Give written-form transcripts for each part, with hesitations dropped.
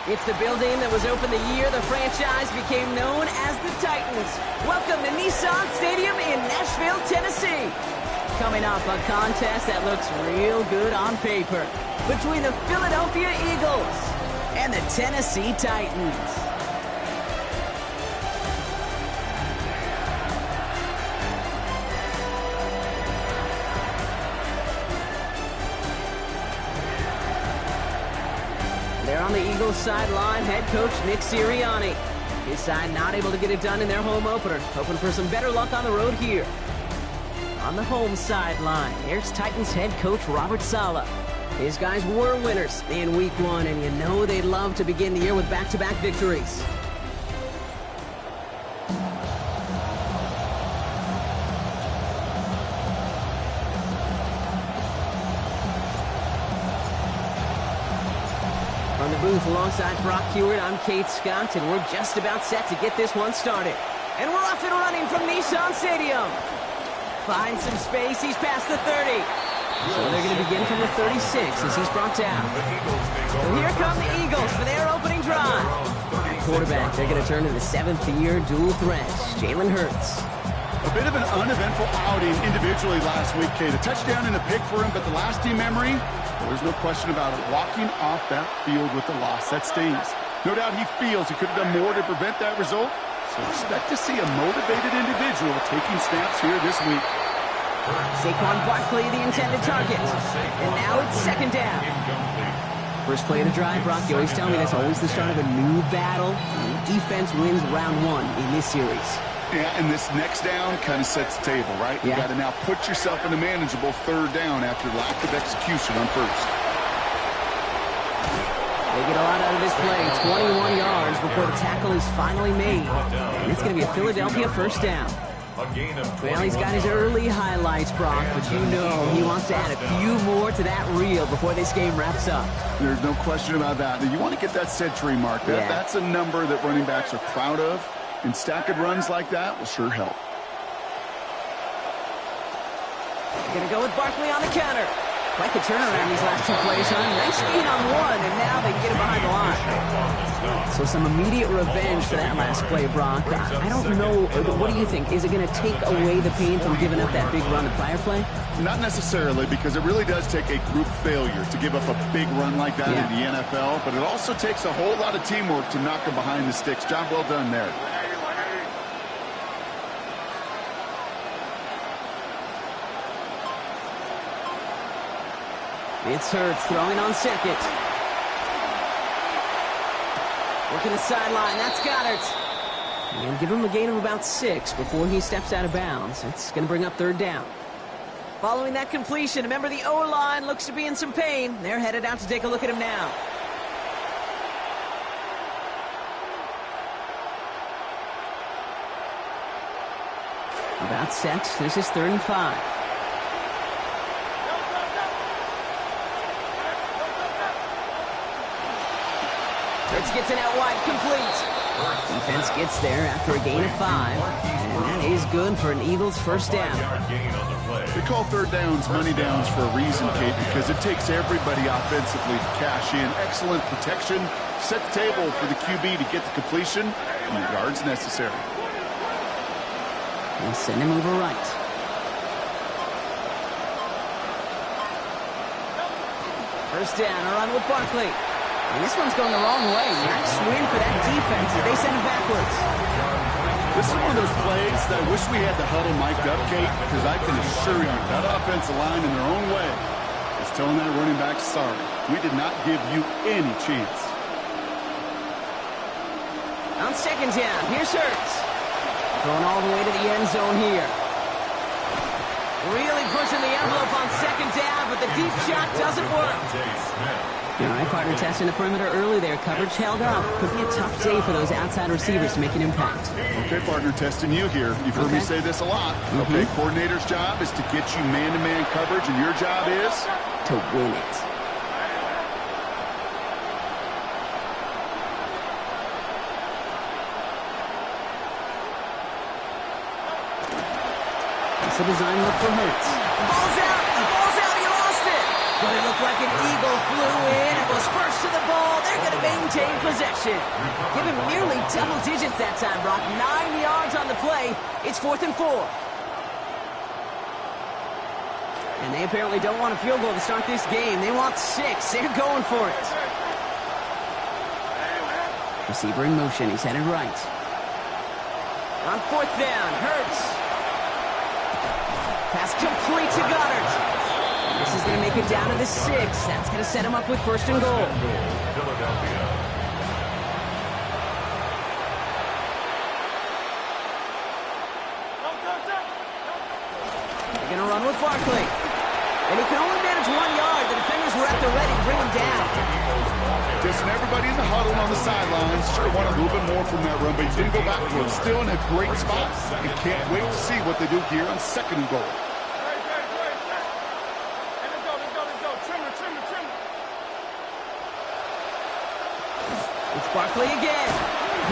It's the building that was opened the year the franchise became known as the Titans. Welcome to Nissan Stadium in Nashville, Tennessee. Coming up, a contest that looks real good on paper between the Philadelphia Eagles and the Tennessee Titans. They're on the Eagles sideline, head coach Nick Sirianni. His side not able to get it done in their home opener, hoping for some better luck on the road here. On the home sideline, here's Titans head coach Robert Saleh. His guys were winners in Week 1, and you know they'd love to begin the year with back-to-back victories. From the booth alongside Brock Hewitt, I'm Kate Scott, and we're just about set to get this one started. And we're off and running from Nissan Stadium. Finds some space, he's past the 30. So they're going to begin from the 36 as he's brought down. So here come the Eagles for their opening drive. At quarterback, they're going to turn to the seventh-year dual threat, Jalen Hurts. A bit of an uneventful outing individually last week, Kate. A touchdown and a pick for him, but the lasting memory, well, there's no question about it. Walking off that field with the loss, that stings. No doubt he feels he could have done more to prevent that result. So expect to see a motivated individual taking snaps here this week. Saquon Barkley, the intended target. And now it's second down. First play of the drive, Brock, you always tell me that's always the start of a new battle. And defense wins round 1 in this series. Yeah, and this next down kind of sets the table, right? You got to now put yourself in a manageable third down after lack of execution on first. They get a lot out of this play, 21 yards before the tackle is finally made. And it's going to be a Philadelphia first down. Well, he's got his early highlights, Brock, but you know he wants to add a few more to that reel before this game wraps up. There's no question about that. You want to get that century mark. That's a number that running backs are proud of, and stacking runs like that will sure help. Going to go with Barkley on the counter. Quite the turnaround these last 2 plays, huh? Nice gain on 1, and now they can get him behind the line. So some immediate revenge for that last play, Brock. I don't know. What do you think? Is it going to take away the pain from giving up that big run the prior play? Not necessarily, because it really does take a group failure to give up a big run like that in the NFL, but it also takes a whole lot of teamwork to knock him behind the sticks. Job well done there. It's Hurts throwing on second. Working the sideline, that's Goddard. And give him a gain of about 6 before he steps out of bounds. It's going to bring up third down. Following that completion, remember the O-line looks to be in some pain. They're headed out to take a look at him now. About set. This is 3rd and 5. Hurts gets it out wide, complete. Defense gets there after a gain of 5. And that is good for an Eagles first down. They call third downs money downs for a reason, Kate, because it takes everybody offensively to cash in. Excellent protection, set the table for the QB to get the completion and the yards necessary. And send him over right. First down, a run with Barkley. And this one's going the wrong way. Nice win for that defense as they send him backwards. This is one of those plays that I wish we had the huddle mic'd up, Kate, because I can assure you that offensive line in their own way is telling that running back, sorry, we did not give you any chance. On second down, here's Hurts. Going all the way to the end zone here. Really pushing the envelope on second down, but the deep shot doesn't work. All right, partner testing the perimeter early there. Coverage held up. Could be a tough day for those outside receivers to make an impact. Okay, partner, testing you here. You've heard me say this a lot. Okay, coordinator's job is to get you man-to-man coverage, and your job is? To win it. It's a design look for Hurts. Ball's out! Ball's out! He lost it! But it looked like an eagle flew in and was first to the ball. They're going to maintain possession. Give him nearly double digits that time, Brock. 9 yards on the play. It's 4th and 4. And they apparently don't want a field goal to start this game. They want 6. They're going for it. Receiver in motion. He's headed right. On 4th down, Hurts. Pass complete to Goddard. This is going to make it down to the 6. That's going to set him up with 1st and goal. They're going to run with Barkley. And he can only manage 1 yard. The defenders were at the ready to bring him down. Just everybody in the huddle on the sidelines. Sure wanted a little bit more from that run, but he didn't go backwards. Still in a great spot. And can't wait to see what they do here on 2nd and goal. Barkley again.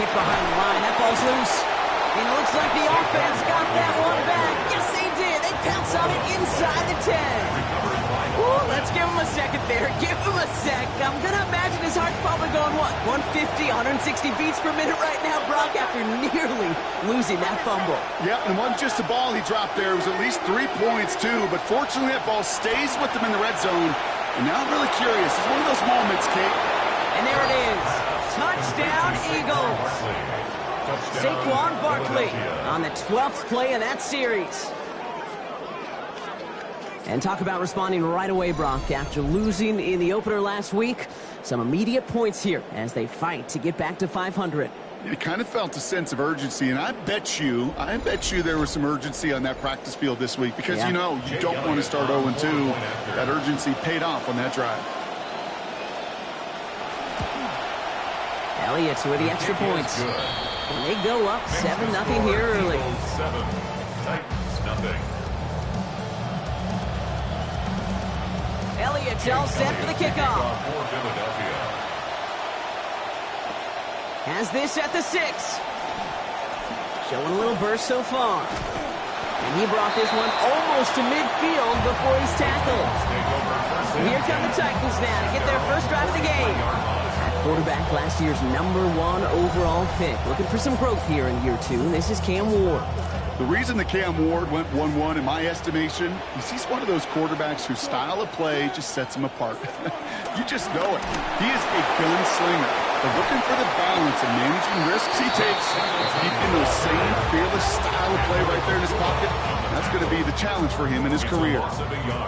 Hit behind the line. That ball's loose. And it looks like the offense got that one back. Yes, they did. They pounce on it inside the 10. Ooh, let's give him a second there. Give him a sec. I'm going to imagine his heart's probably going, what, 150, 160 beats per minute right now, Brock, after nearly losing that fumble. Yep, and it wasn't just a ball he dropped there. It was at least 3 points, too. But fortunately, that ball stays with him in the red zone. And now I'm really curious. It's one of those moments, Kate. And there it is. Touchdown, Eagles. Saquon Barkley on the 12th play of that series. And talk about responding right away, Brock. After losing in the opener last week, some immediate points here as they fight to get back to 500. You kind of felt a sense of urgency, and I bet you there was some urgency on that practice field this week because, you know, you don't want to start 0-2. That urgency paid off on that drive. Elliott's with the extra points. And they go up 7-0 here early. 7, Titans nothing. Elliott's all set for the kickoff. Has this at the 6. Showing a little burst so far. And he brought this one almost to midfield before he's tackled. So here come the Titans now to get their first drive of the game. Quarterback, last year's #1 overall pick. Looking for some growth here in year 2. This is Cam Ward. The reason that Cam Ward went 1-1 in my estimation is he's one of those quarterbacks whose style of play just sets him apart. You just know it. He is a gunslinger. But looking for the balance and managing risks he takes, keeping those same fearless style of play right there in his pocket, that's going to be the challenge for him in his career.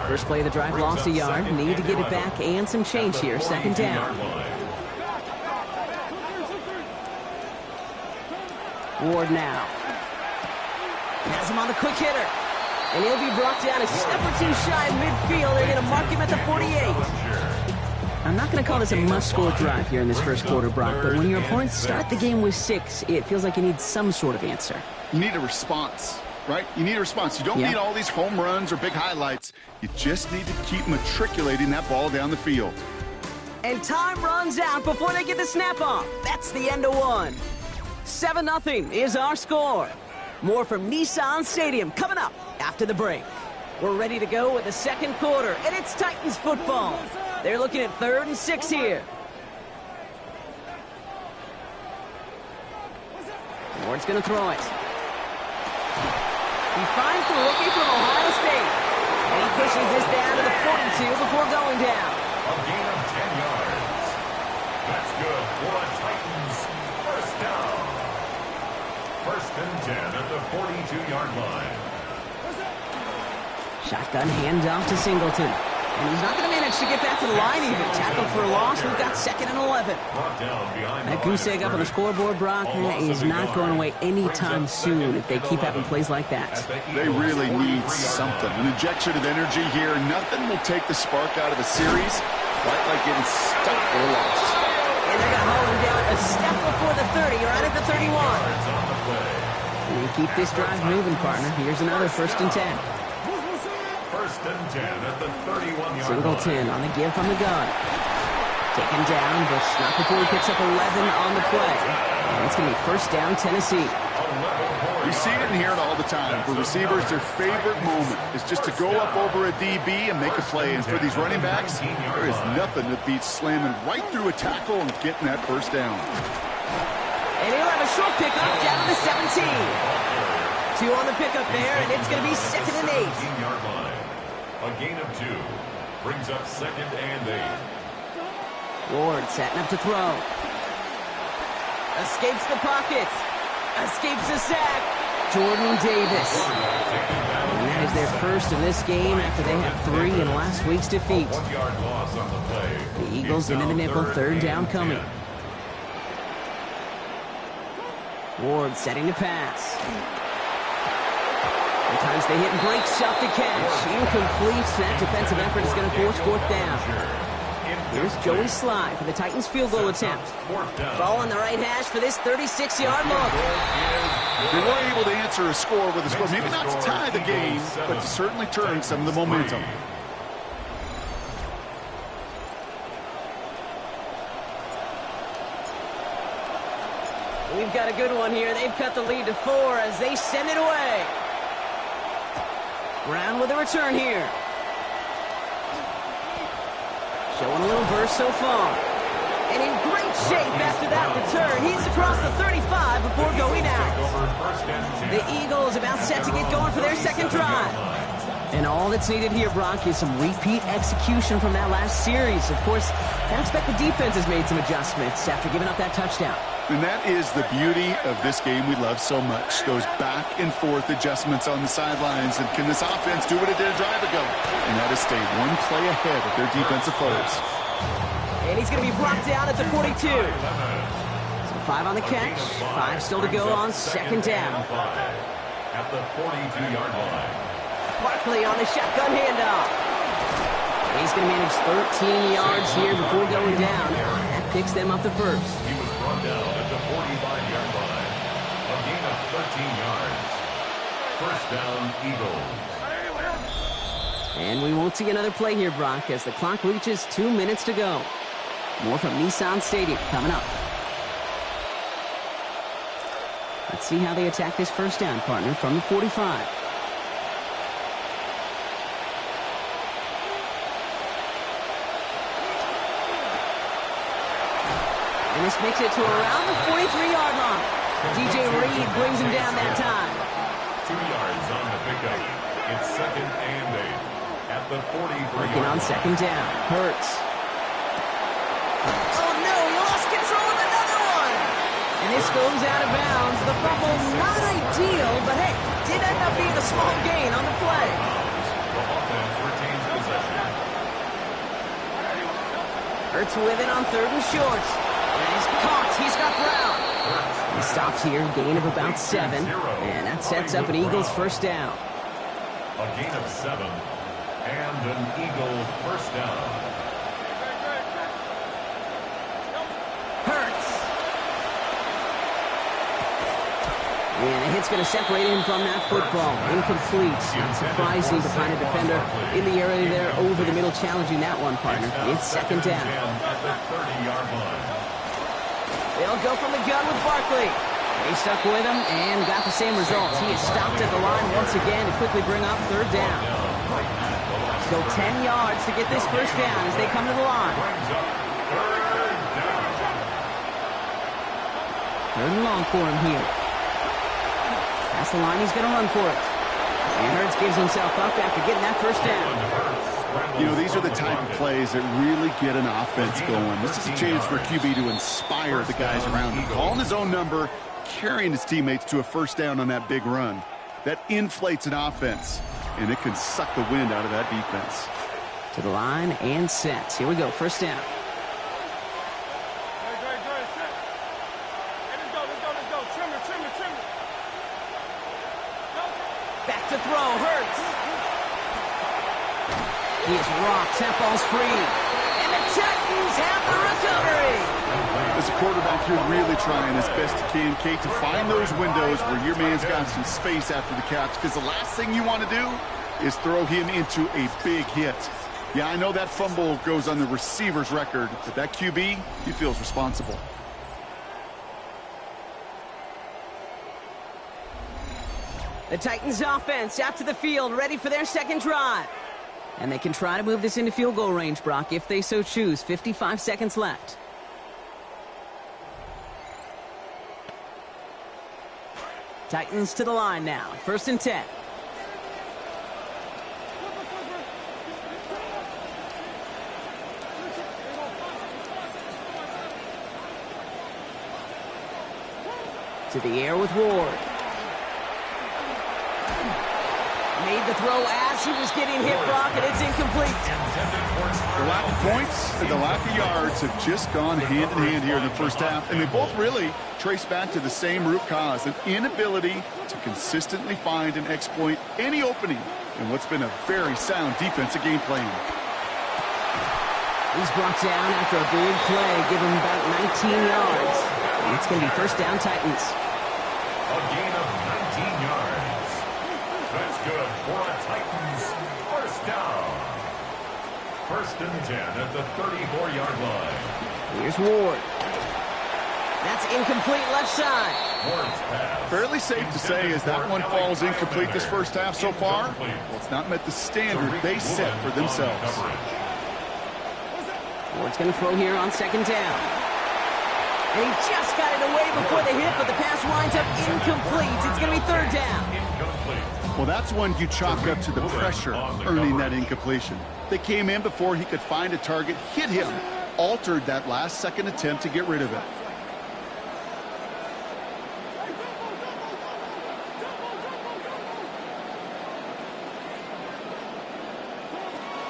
First play of the drive, lost a yard. Need to get it back and some change here. 2nd down. Ward now. Has him on the quick hitter. And he'll be brought down a step or 2 shy of midfield. They're going to mark him at the 48. I'm not going to call this a must-score drive here in this first quarter, Brock, but when your opponents start the game with 6, it feels like you need some sort of answer. You need a response, right? You need a response. You don't need all these home runs or big highlights. You just need to keep matriculating that ball down the field. And time runs out before they get the snap off. That's the end of 1. 7-0 is our score. More from Nissan Stadium coming up after the break. We're ready to go with the second quarter, and it's Titans football. They're looking at 3rd and 6 here. Ward's going to throw it. He finds the rookie from Ohio State. And he pushes this down to the 42 before going down. A gain of 10 yards. That's good for a Titans first down. 1st and 10 at the 42-yard line. Shotgun handoff to Singleton. And he's not going to manage to get back to the line even. Tackled for a loss. We've got 2nd and 11. That goose egg up on the scoreboard, Brock, is not going away anytime soon if they keep having plays like that. They really need something. An injection of energy here. Nothing will take the spark out of a series quite like getting stuck for a loss. And they're going to haul him down a step before the 30, right at the 31. And keep this drive moving, partner. Here's another 1st and 10. 1st and 10 at the 31-yard Singleton on the give from the gun. Taken down, but not before he picks up 11 on the play. And it's going to be 1st down, Tennessee. 11 You see it and hear it all the time. For receivers, their favorite moment is just to go up over a DB and make a play. And for these running backs, there is nothing that beats slamming right through a tackle and getting that first down. And he'll have a short pickup down to the 17. 2 on the pickup there, and it's going to be 2nd and 8. 15-yard line. A gain of 2 brings up 2nd and 8. Ward setting up to throw. Escapes the pocket. Escapes the sack. Jordan Davis. And that is their first of this game after they had 3 in last week's defeat. 1-yard loss on the play. The Eagles into the nickel, 3rd down coming. Ward setting to pass. Sometimes they hit and breaks up the catch. Incomplete. That defensive effort is going to force 4th down. Here's Joey Sly for the Titans' field goal attempt. Ball on the right hash for this 36-yard look. They were able to answer a score with a score. Maybe not to tie the game, but to certainly turn some of the momentum. We've got a good one here. They've cut the lead to 4 as they send it away. Brown with a return here. Showing a little burst so far. And in great shape after that return. He's across the 35 before going out. The Eagles about set to get going for their 2nd drive. And all that's needed here, Brock, is some repeat execution from that last series. Of course, I expect the defense has made some adjustments after giving up that touchdown. And that is the beauty of this game we love so much. Those back and forth adjustments on the sidelines. And can this offense do what it did a drive ago? And that is stay 1 play ahead of their defensive foes. And he's going to be brought down at the 42. So 5 on the catch, 5 still to go on 2nd down. At the 42-yard line. Barkley on the shotgun handoff. He's going to manage 13 yards here before going down. That picks them up the 1st. He was brought down at the 45-yard line. A gain of 13 yards. 1st down, Eagles. And we won't see another play here, Brock, as the clock reaches 2 minutes to go. More from Nissan Stadium coming up. Let's see how they attack this 1st down, partner, from the 45. And this makes it to around the 43-yard line. DJ Reed brings him down that time. 2 yards on the pickup. It's 2nd and 8. At the 43. Working on 2nd down. Hurts. Oh, no. He lost control of another one. And this goes out of bounds. The fumble not ideal, but hey, did end up being a small gain on the play. The offense retains possession. Hurts with it on 3rd and short. And he's caught. He's got Brown. He stops here, gain of about 7. And that sets up an Eagles 1st down. A gain of 7. And an Eagles 1st down. Hurts. And a hit's going to separate him from that football. Incomplete. Not surprising to find a defender in the area there over the middle challenging that one, partner. It's 2nd down. At the 30-yard line. They'll go from the gun with Barkley. They stuck with him and got the same results. He is stopped at the line once again to quickly bring up 3rd down. Still 10 yards to get this 1st down as they come to the line. 3rd and long for him here. Past the line, he's going to run for it. And Hurts gives himself up after getting that 1st down. You know, these are the type of plays that really get an offense going. This is a chance for QB to inspire the guys around him. Calling his own number, carrying his teammates to a 1st down on that big run. That inflates an offense, and it can suck the wind out of that defense. To the line and set. Here we go, 1st down. Back to throw, Hurts. He is rocked. That ball's free. And the Titans have the recovery. As a quarterback, you're really trying as best you can, Kate, to find those windows where your man's got some space after the catch, because the last thing you want to do is throw him into a big hit. Yeah, I know that fumble goes on the receiver's record, but that QB, he feels responsible. The Titans offense out to the field, ready for their second drive. And they can try to move this into field goal range, Brock, if they so choose. 55 seconds left. Titans to the line now. 1st and 10. To the air with Ward. Made the throw as he was getting hit, Brock, and it's incomplete. The lack of points and the lack of yards have just gone hand in hand here in the first half, and they both really trace back to the same root cause, an inability to consistently find and exploit any opening in what's been a very sound defensive game plan. He's brought down after a big play, give him about 19 yards. And it's going to be 1st down Titans. A gain of 19 yards. That's good for a Titans 1st down. 1st and 10 at the 34-yard line. Here's Ward. That's incomplete left side. Ward's pass. Fairly safe to say as that one falls incomplete this first half so far, well, it's not met the standard they set for themselves. Ward's going to throw here on 2nd down. And he just got it away before the hit, but the pass winds up incomplete. It's going to be 3rd down. Incomplete. Well, that's one you chalk up to the pressure earning that incompletion. They came in before he could find a target, hit him, altered that last-second attempt to get rid of it.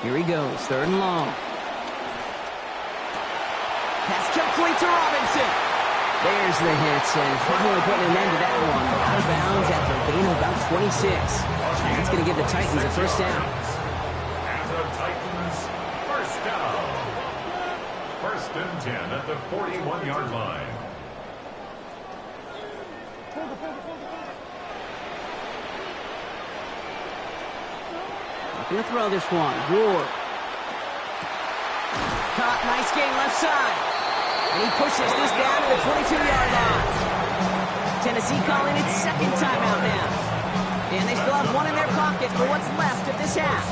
Here he goes, 3rd and long. Pass complete to Robinson. There's the hits, and finally putting an end to that one. Out of bounds after a gain of about 26. That's going to give the Titans a 1st down. And the Titans 1st down. 1st and 10 at the 41-yard line. Going to throw this one. Ward. Caught, nice gain left side. And he pushes this down to the 22-yard line. Tennessee calling it 2nd timeout now. And they still have one in their pocket for what's left of this half.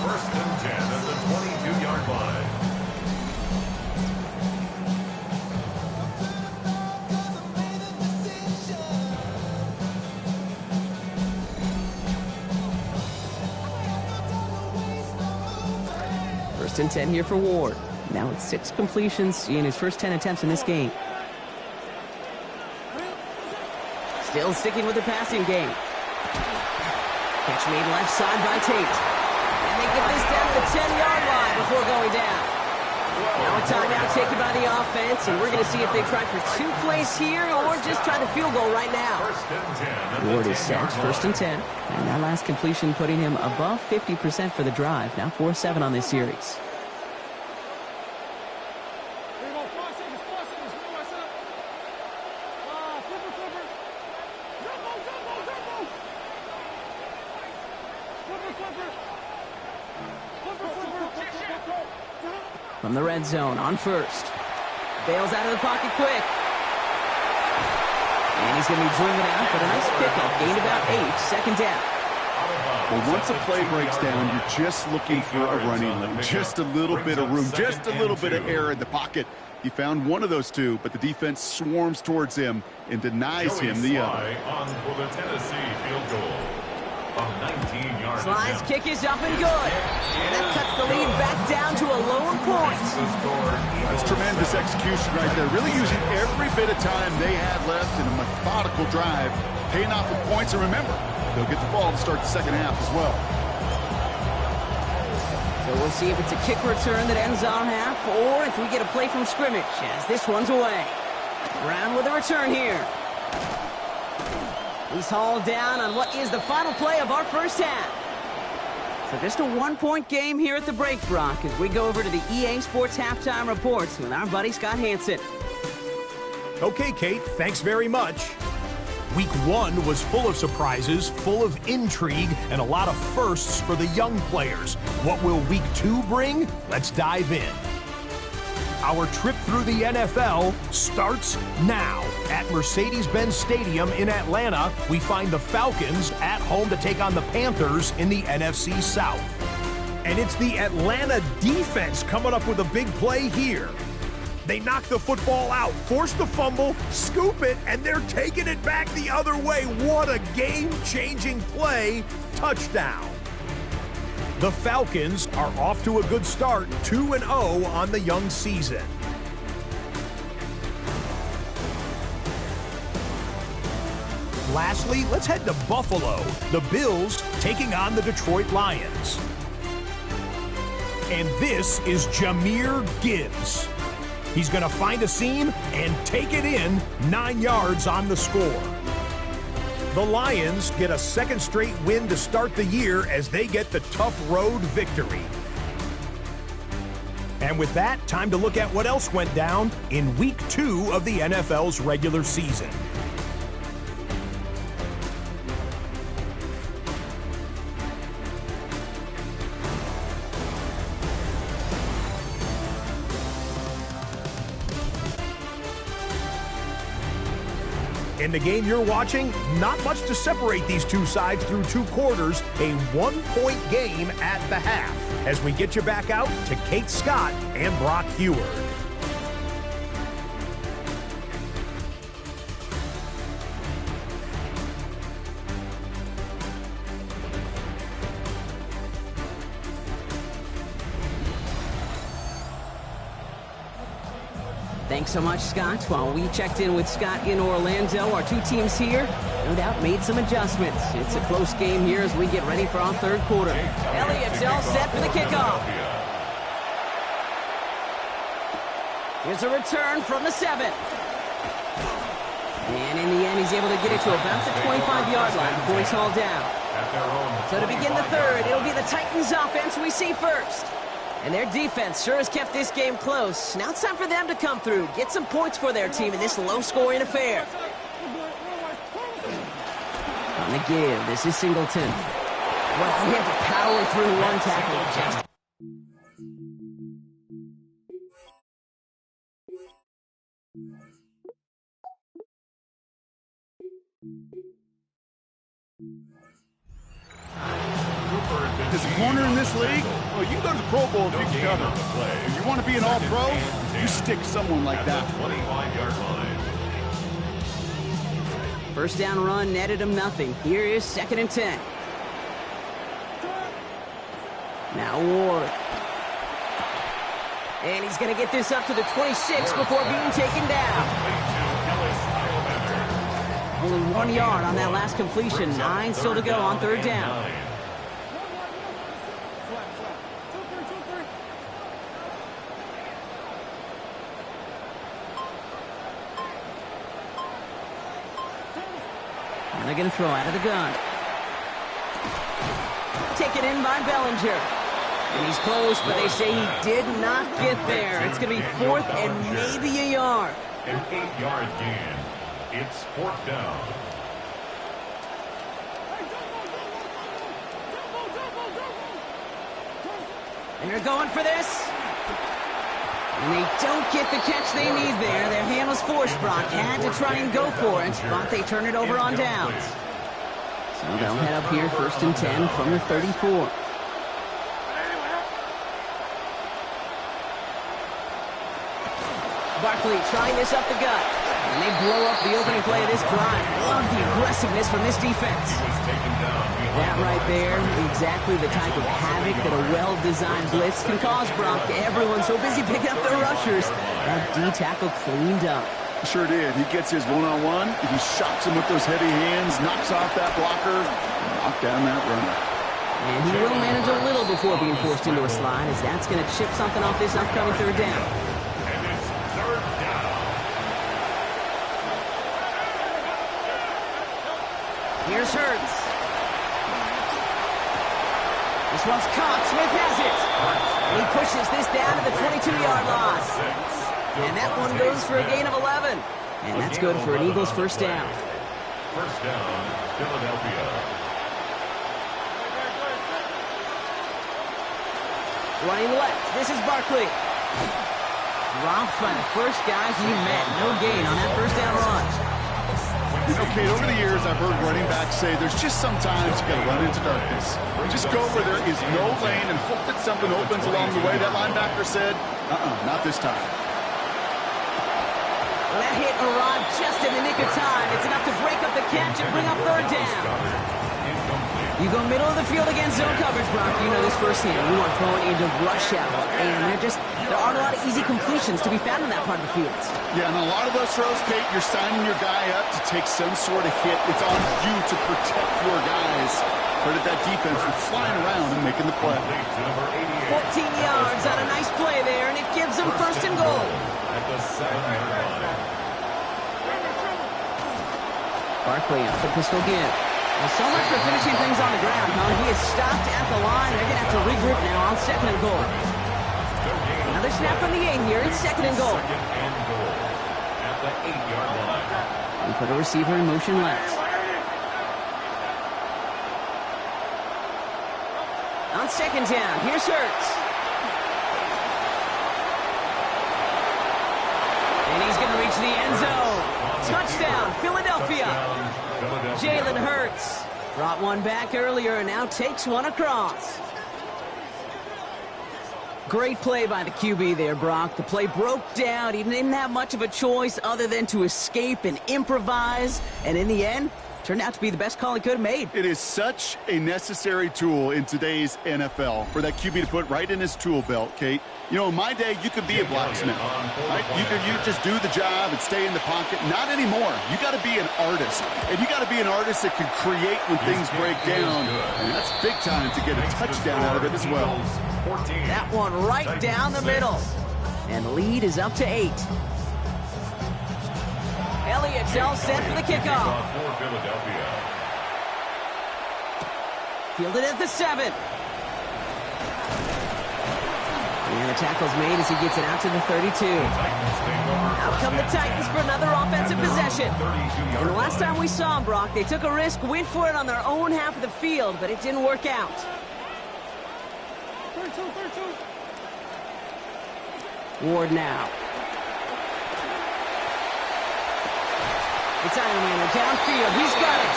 1st and 10 at the 22-yard line. First and 10 here for Ward. Now it's 6 completions in his first 10 attempts in this game. Still sticking with the passing game. Catch made left side by Tate. And they get this down to the 10-yard line before going down. Now a timeout taken by the offense, and we're going to see if they try for 2 plays here or just try the field goal right now. 1st and 10. Ward is set, 1st and 10. And that last completion putting him above 50% for the drive. Now 4-7 on this series. From the red zone on 1st. Bails out of the pocket quick. And he's going to be driven out, but a nice pickup. Gained about 8, 2nd down. Well, once a play breaks down, you're just looking for a running lane. Just a little bit of room, just a little bit of air in the pocket. He found one of those two, but the defense swarms towards him and denies him the other. On for the Tennessee field goal. From 19 yards. Slide's kick is up and good. And that cuts the lead back down to a lone point. That's tremendous execution right there. Really using every bit of time they had left in a methodical drive, paying off with points. And remember, they'll get the ball to start the second half as well. So we'll see if it's a kick return that ends our half, or if we get a play from scrimmage, as this one's away. Brown with a return here. He's hauled down on what is the final play of our first half. So just a 1-point game here at the break, Brock, as we go over to the EA Sports Halftime Reports with our buddy Scott Hansen. Okay, Kate, thanks very much. Week 1 was full of surprises, full of intrigue, and a lot of firsts for the young players. What will Week 2 bring? Let's dive in. Our trip through the NFL starts now. At Mercedes-Benz Stadium in Atlanta, we find the Falcons at home to take on the Panthers in the NFC South. And it's the Atlanta defense coming up with a big play here. They knock the football out, force the fumble, scoop it, and they're taking it back the other way. What a game-changing play. Touchdown. The Falcons are off to a good start, 2-0 on the young season. Lastly, let's head to Buffalo. The Bills taking on the Detroit Lions. And this is Jahmyr Gibbs. He's going to find a seam and take it in, 9 yards on the score. The Lions get a second straight win to start the year as they get the tough road victory. And with that, time to look at what else went down in Week 2 of the NFL's regular season. In the game you're watching, not much to separate these two sides through 2 quarters, a 1-point game at the half. As we get you back out to Kate Scott and Brock Heward. Thanks so much, Scott. While we checked in with Scott in Orlando, our two teams here, no doubt, made some adjustments. It's a close game here as we get ready for our third quarter. Elliott's all set for the kickoff. Here's a return from the 7. And in the end, he's able to get it to about the 25-yard line before he's hauled down. So to begin the third, it'll be the Titans offense we see first. And their defense sure has kept this game close. Now it's time for them to come through, get some points for their team in this low-scoring affair. On the give, this is Singleton. Well, he had to power through one tackle. Is a corner in this league? Well, you can go to the Pro Bowl if you can cover. If you want to be an all-pro, you stick someone like that. 25-yard line. First down run netted him nothing. Here is 2nd and 10. Now Ward. And he's going to get this up to the 26 before being taken down. Only 1 yard on that last completion. 9 still to go on third down. And they're going to throw out of the gun. Taken in by Bellinger. And he's close, but they say he did not get there. It's going to be 4th and maybe a yard. An 8-yard gain. It's 4th down. And they're going for this. And they don't get the catch they need there. Their hand was forced, Brock. Had to try and go for it, but they turn it over on downs. So they'll head up here 1st and 10 from the 34. Barkley trying this up the gut. And they blow up the opening play of this drive. Love the aggressiveness from this defense. That right there, exactly the type of havoc that a well-designed blitz can cause, Brock. Everyone's so busy picking up their rushers. That D-tackle cleaned up. Sure did. He gets his one-on-one. He shocks him with those heavy hands, knocks off that blocker, knock down that runner. And he will manage a little before being forced into a slide, as that's going to chip something off this upcoming third down. And it's 3rd down. Here's Hurts. This one's caught. Smith has it. And he pushes this down to the 22-yard line. And that one goes for a gain of 11. And that's good for an Eagles first down. First down, Philadelphia. Running left. This is Barkley. dropped by the first guy he met. No gain on that first down run. You know, Kate, over the years, I've heard running backs say there's just sometimes you got to run into darkness. Just go where there is no lane and hope that something opens along the way. That linebacker said, not this time. Well, that hit arrived just in the nick of time. It's enough to break up the catch and bring up third down. You go middle of the field against zone coverage, Brock. You know this firsthand. You are throwing into rush hour. And there aren't a lot of easy completions to be found in that part of the field. Yeah, and a lot of those throws, Kate, you're signing your guy up to take some sort of hit. It's on you to protect your guys. Credit that defense for flying around and making the play. 14 yards on a nice play there, and it gives them first and goal. At the 7-yard line. Barkley off the pistol again. Well, so much for finishing things on the ground, huh? He is stopped at the line. They're going to have to regroup now on second and goal. Another snap from the 8 here. It's second and goal. Second and goal. At the 8-yard line. And put a receiver in motion left. On second down, here's Hurts. And he's going to reach the end zone. Touchdown, Philadelphia. Jalen Hurts brought one back earlier and now takes one across. Great play by the QB there, Brock. The play broke down. He didn't have much of a choice other than to escape and improvise. And in the end, turned out to be the best call he could have made. It is such a necessary tool in today's NFL for that QB to put right in his tool belt, Kate. You know, in my day, you could be a blacksmith, right? You just do the job and stay in the pocket. Not anymore. You got to be an artist, and you got to be an artist that can create when things break down. And that's big time to get a touchdown out of it as well. That one right down the middle. And the lead is up to 8. Elliott's all set for the kickoff. Fielded at the 7. And the tackle's made as he gets it out to the 32. Out come the Titans for another offensive possession. And the last time we saw them, Brock, they took a risk, went for it on their own half of the field, but it didn't work out. 32. Ward now. It's Iron Man downfield. He's got it.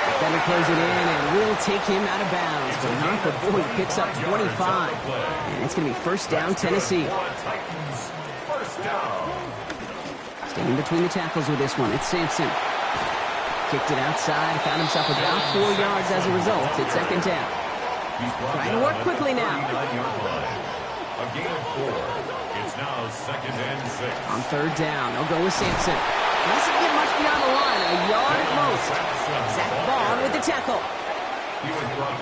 Defender plays it in and will take him out of bounds, but not before he picks up 25. And it's going to be first down, Tennessee. Staying between the tackles with this one. It's Sampson. Kicked it outside, found himself about 4 yards as a result. It's second down. Trying to work quickly now. A gain of 4. It's now second and 6. On third down, they'll go with Sampson. Doesn't get much beyond the line, a yard at most. Zach Bond with the tackle.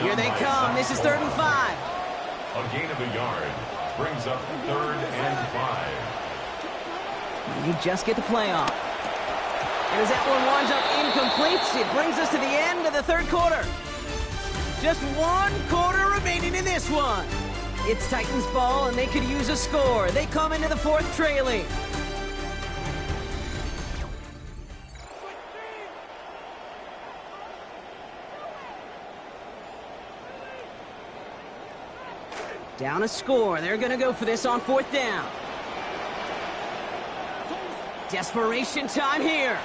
Here they come. This is 3rd and 5. A gain of a yard brings up 3rd and 5. And they just get the play off. And as that one winds up incomplete, it brings us to the end of the 3rd quarter. Just 1 quarter remaining in this one. It's Titans ball, and they could use a score. They come into the 4th trailing. Down a score. They're going to go for this on 4th down. Desperation time here.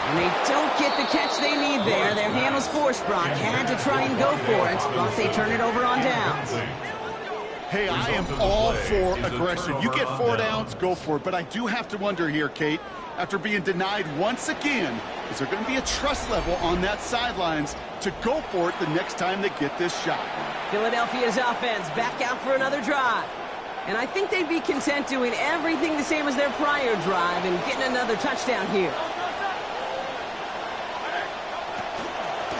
And they don't get the catch they need there. Their hand was forced, Brock. Had to try and go for it, but they turn it over on downs. Hey, I am all for aggression. You get 4 downs, go for it. But I do have to wonder here, Kate, after being denied once again, is there going to be a trust level on that sidelines to go for it the next time they get this shot? Philadelphia's offense back out for another drive. And I think they'd be content doing everything the same as their prior drive and getting another touchdown here.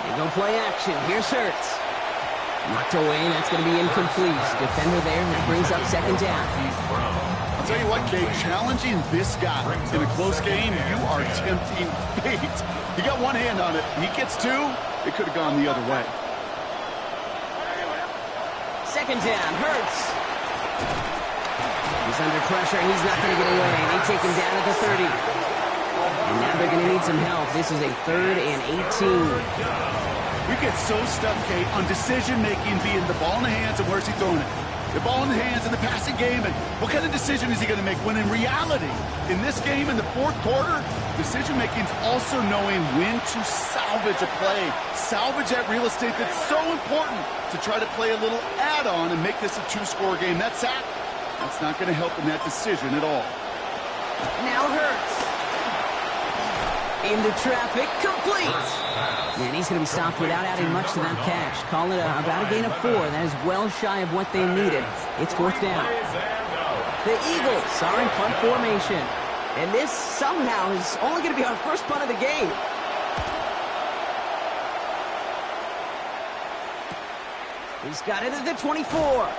They go play action. Here's Hurts. Knocked away, and that's going to be incomplete. Defender there, and that brings up second down. I'll tell you what, Kate, challenging this guy in a close game, you are tempting fate. He got one hand on it. He gets 2. It could have gone the other way. Second down, Hurts. He's under pressure, and he's not going to get away. They take him down at the 30. And now they're going to need some help. This is a 3rd and 18. We get so stuck, Kate, on decision-making being the ball in the hands and where's he throwing it. The ball in the hands in the passing game, and what kind of decision is he going to make? When in reality, in this game, in the fourth quarter, decision-making is also knowing when to salvage a play. Salvage that real estate that's so important to try to play a little add-on and make this a two-score game. That sack, that's not going to help in that decision at all. Now Hurts. Into traffic, complete. And he's going to be stopped without adding much to that catch. Call it about a gain of 4. That is well shy of what they needed. It's fourth down. The Eagles are in punt formation. And this somehow is only going to be our first punt of the game. He's got it at the 24.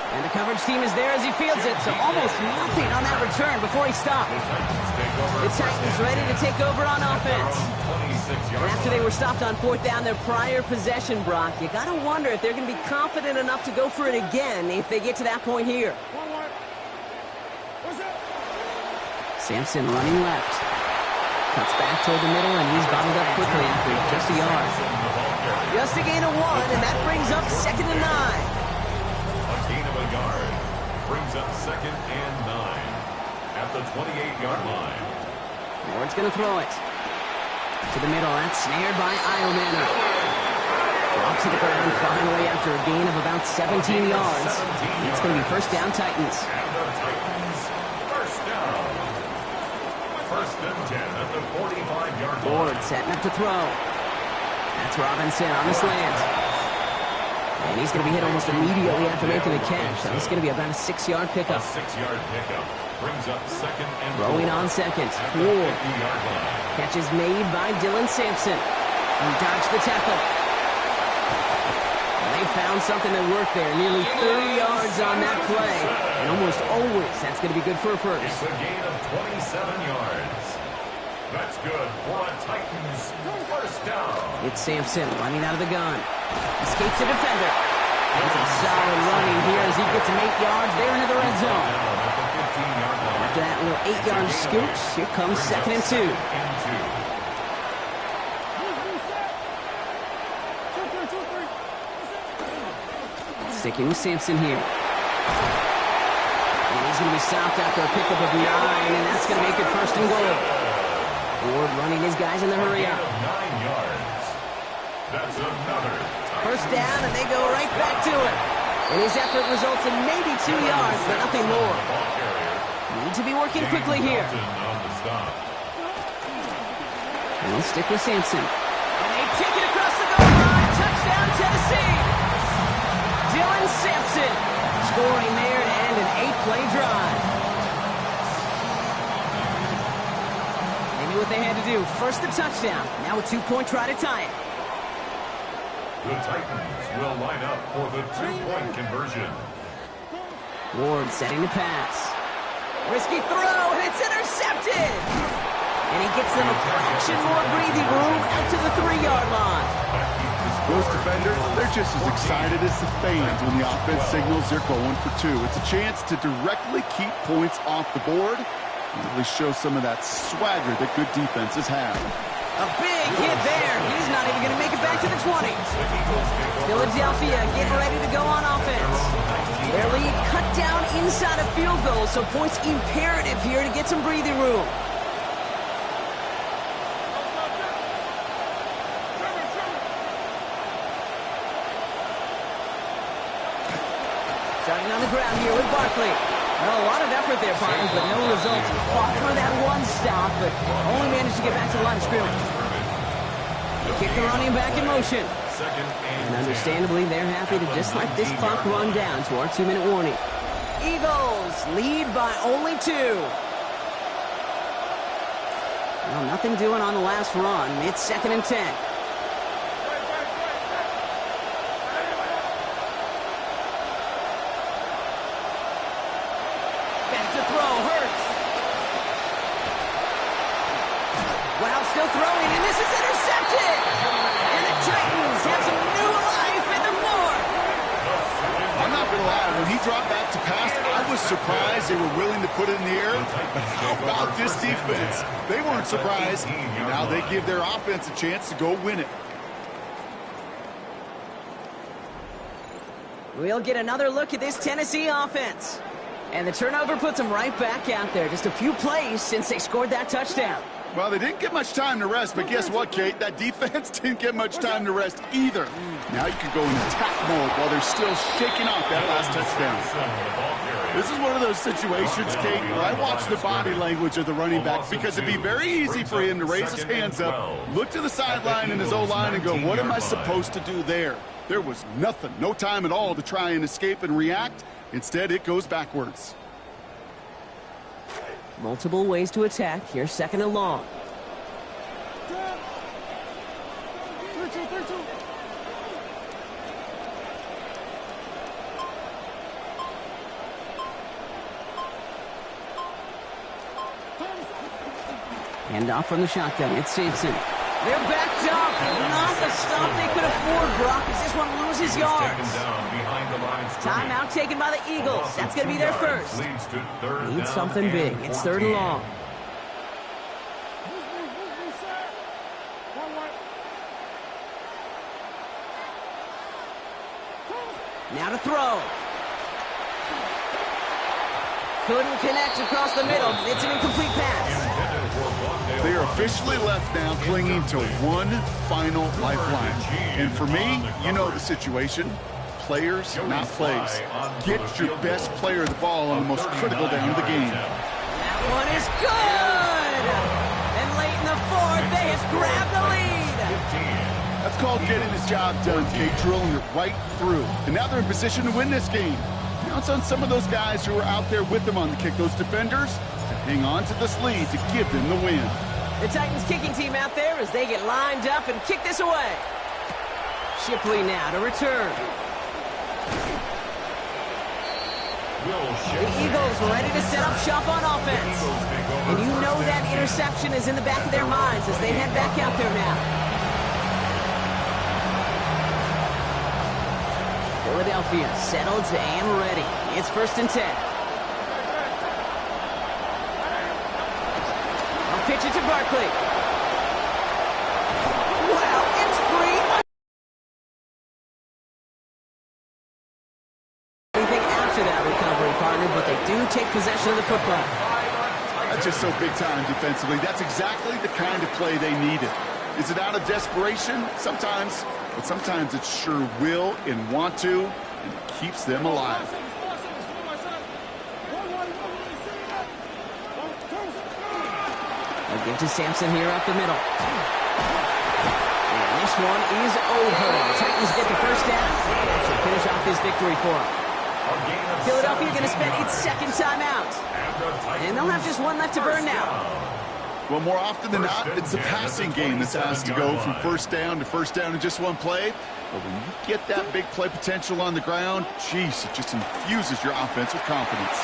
And the coverage team is there as he fields it, so almost nothing on that return before he stopped. The Titans ready to take over on offense. And after they were stopped on fourth down their prior possession, Brock, you got to wonder if they're going to be confident enough to go for it again if they get to that point here. Sampson running left. Cuts back toward the middle, and he's bottled up quickly after just a yard. Just a gain of 1, and that brings up 2nd and 9. Gain of a yard brings up 2nd and 9 at the 28-yard line. Ward's going to throw it. To the middle, that's snared by Iomanner. Dropped to the ground finally after a gain of about 17 yards. It's going to be first down, Titans. And the Titans, first down. First and 10 at the 45-yard line. Ward setting up to throw. That's Robinson on the slant. And he's going to be hit almost immediately after making the catch. So it's going to be about a 6-yard pickup. A 6-yard pickup brings up 2nd and 4. Throwing on second. Ward. Catch is made by Dylan Sampson. He dodged the tackle. And they found something that worked there. Nearly 30 yards on that play. And almost always that's going to be good for a first. It's a gain of 27 yards. That's good for a Titans first down. It's Sampson running out of the gun. Escapes the defender. It's a solid running here as he gets him 8 yards there into the red zone. After that little 8-yard scoop, here comes 2nd and 2. Sticking with Sampson here. And he's going to be stopped after a pickup of 9, and that's going to make it first and goal. Ward running his guys in the hurry up. 9 yards. That's another first down, and they go right back to it. And his effort results in maybe 2 yards, but nothing more. Need to be working quickly here. And we'll stick with Sampson. And they take it across the goal line. Touchdown, Tennessee. Dylan Sampson scoring there to end an 8-play drive. They knew what they had to do. First the touchdown. Now a 2-point try to tie it. The Titans will line up for the 2-point conversion. Ward setting the pass. Risky throw, and it's intercepted. And he gets them a fraction more breathing room out to the 3-yard line. Those defenders, they're just as excited as the fans when the offense signals they're going for 2. It's a chance to directly keep points off the board and really show some of that swagger that good defenses have. A big hit there. He's not even going to make it back to the 20. Philadelphia getting ready to go on offense. Their lead cut down inside a field goal, so points imperative here to get some breathing room. Starting on the ground here with Barkley. Well, a lot of effort there, partners, but no results. Fought for that one stop, but only managed to get back to the line of scrimmage. They kick the running back in motion. And understandably, they're happy to just let this clock run down to our 2-minute warning. Eagles lead by only 2. Well, nothing doing on the last run. It's 2nd and 10. Still throwing, and this is intercepted! And the Titans have some new life in the fourth! I'm not going to lie, when he dropped back to pass, I was surprised they were willing to put it in the air. But how about this defense? They weren't surprised, and now they give their offense a chance to go win it. We'll get another look at this Tennessee offense. And the turnover puts them right back out there. Just a few plays since they scored that touchdown. Well, they didn't get much time to rest, but guess what, Kate? That defense didn't get much time to rest either. Now you can go in attack mode while they're still shaking off that last touchdown. This is one of those situations, Kate, where I watch the body language of the running back because it'd be very easy for him to raise his hands up, look to the sideline in his O-line and go, what am I supposed to do there? There was nothing, no time at all to try and escape and react. Instead, it goes backwards. Multiple ways to attack. Here's 2nd and long. Hand off from the shotgun. It's Sampson. They're backed up. Not the stop they could afford, Brock, as this one loses yards. Timeout taken by the Eagles. That's going to be their first. Need something big. It's 3rd and long. Now to throw. Couldn't connect across the middle. It's an incomplete pass. They are officially left now clinging to one final lifeline. And for me, you know the situation. Players, not plays. Get your best player the ball on the most critical down of the game. That one is good! And late in the 4th, they have grabbed the lead. That's called getting his job done, Kate, drilling it right through. And now they're in position to win this game. Now it's on some of those guys who are out there with them on the kick, those defenders, to hang on to this lead to give them the win. The Titans kicking team out there as they get lined up and kick this away. Shipley now to return. The Eagles ready to set up shop on offense. And you know that interception is in the back of their minds as they head back out there now. Philadelphia settled and ready. It's 1st and 10. I'll pitch it to Barkley. Wow, it's free. Anything after that recovery, partner, but they do take possession of the football. That's just so big time defensively. That's exactly the kind of play they needed. Is it out of desperation? Sometimes. But sometimes it's sure will and want to, and it keeps them alive. They'll give to Sampson here up the middle. And this one is over. The Titans get the first down. That should finish off this victory for them. Philadelphia going to spend its 2nd timeout. And they'll have just one left to burn now. Well, more often than not, it's the passing game that's asked to go from first down in just one play. But when you get that big play potential on the ground, geez, it just infuses your offense with confidence.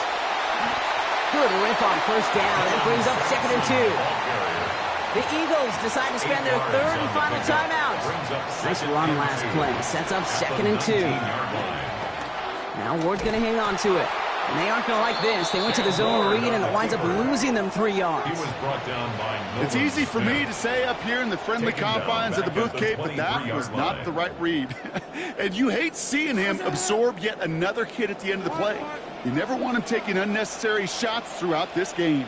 Good rip on first down. That brings up 2nd and 2. The Eagles decide to spend their 3rd and final timeout. Nice run last play. Sets up 2nd and 2. Now Ward's going to hang on to it. And they aren't going to like this. They went to the zone read, and it winds up losing them 3 yards. It's easy for me to say up here in the friendly confines of the booth, Kate, but that was not the right read. And you hate seeing him absorb yet another hit at the end of the play. You never want him taking unnecessary shots throughout this game.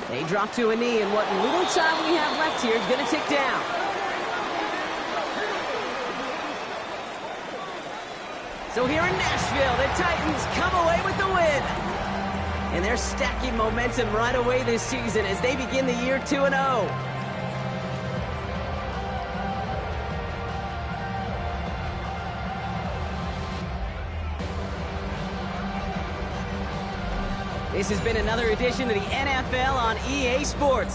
They drop to a knee, and what little time we have left here is going to tick down. So here in Nashville, the Titans come away with the win. And they're stacking momentum right away this season as they begin the year 2-0. This has been another edition of the NFL on EA Sports.